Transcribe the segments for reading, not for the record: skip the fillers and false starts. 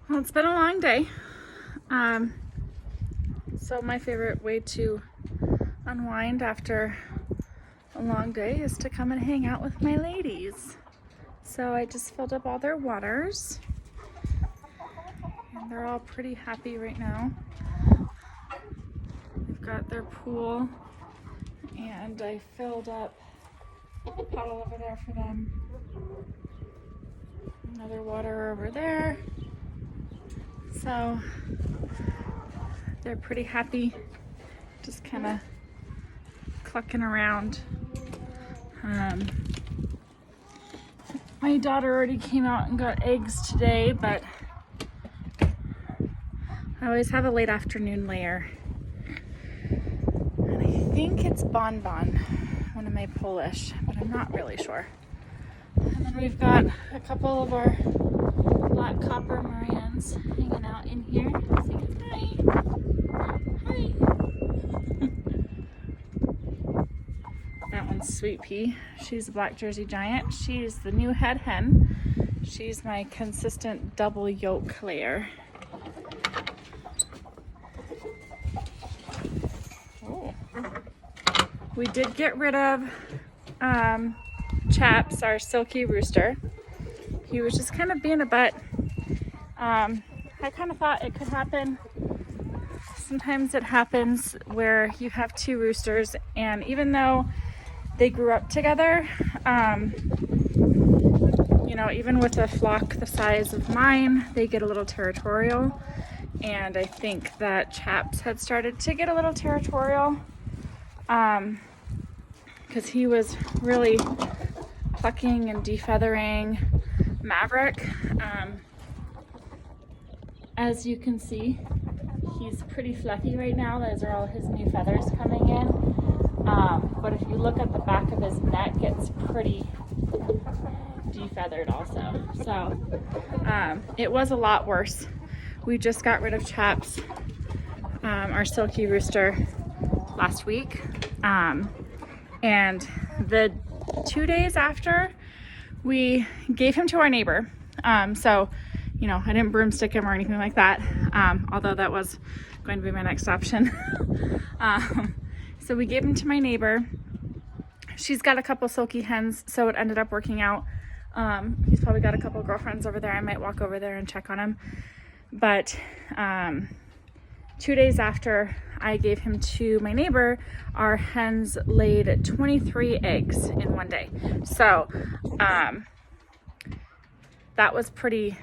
Well, it's been a long day. So my favorite way to unwind after a long day is to come and hang out with my ladies. So I just filled up all their waters and they're all pretty happy right now. They've got their pool and I filled up a bottle over there for them. Another water over there. So they're pretty happy, just kind of clucking around. My daughter already came out and got eggs today, but I always have a late afternoon layer. And I think it's Bonbon, one of my Polish, but I'm not really sure. And then we've got a couple of our black copper Marans hanging out in here. Saying hi. Hi. That one's Sweet Pea. She's a black Jersey Giant. She's the new head hen. She's my consistent double yolk layer. Oh. We did get rid of Chaps, our silky rooster. He was just kind of being a butt. I kind of thought it could happen. Sometimes it happens where you have two roosters, and even though they grew up together, even with a flock the size of mine, they get a little territorial. And I think that Chaps had started to get a little territorial because he was really plucking and defeathering Maverick. As you can see, he's pretty fluffy right now. Those are all his new feathers coming in. But if you look at the back of his neck, it's pretty defeathered also. So it was a lot worse. We just got rid of Chaps, our silky rooster, last week. And the 2 days after, we gave him to our neighbor. I didn't broomstick him or anything like that, although that was going to be my next option. So we gave him to my neighbor. She's got a couple silky hens, so it ended up working out. He's probably got a couple girlfriends over there. I might walk over there and check on him. But 2 days after I gave him to my neighbor, our hens laid 23 eggs in one day. So that was pretty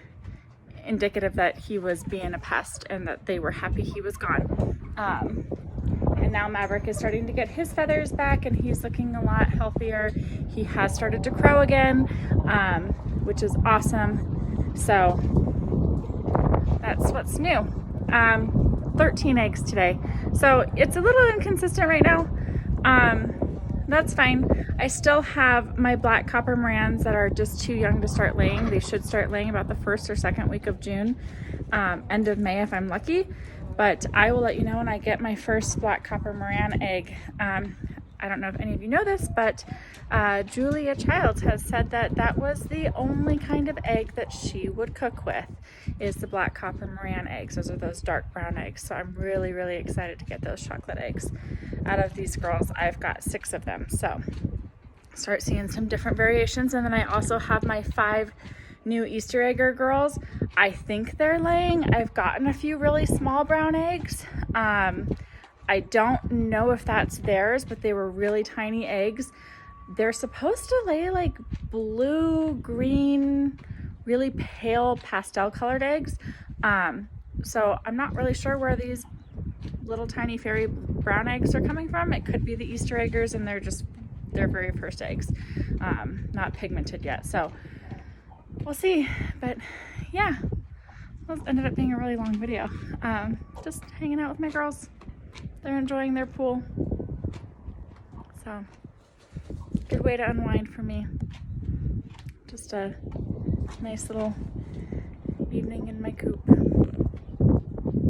indicative that he was being a pest and that they were happy he was gone. And now Maverick is starting to get his feathers back and he's looking a lot healthier. He has started to crow again, which is awesome. So that's what's new. 13 eggs today. So it's a little inconsistent right now. That's fine. I still have my black copper Marans that are just too young to start laying. They should start laying about the first or second week of June, end of May if I'm lucky. But I will let you know when I get my first black copper Maran egg. I don't know if any of you know this, but Julia Childs has said that that was the only kind of egg that she would cook with, is the black copper Maran eggs. Those are those dark brown eggs. So I'm really, really excited to get those chocolate eggs. Out of these girls, I've got 6 of them. So start seeing some different variations. And then I also have my 5 new Easter egger girls. I think they're laying. I've gotten a few really small brown eggs. I don't know if that's theirs, but they were really tiny eggs. They're supposed to lay like blue, green, really pale pastel colored eggs. So I'm not really sure where these little tiny fairy brown eggs are coming from. It could be the Easter eggers and they're just their very first eggs, not pigmented yet. So we'll see. But yeah, this ended up being a really long video. Just hanging out with my girls. They're enjoying their pool. So, good way to unwind for me. Just a nice little evening in my coop.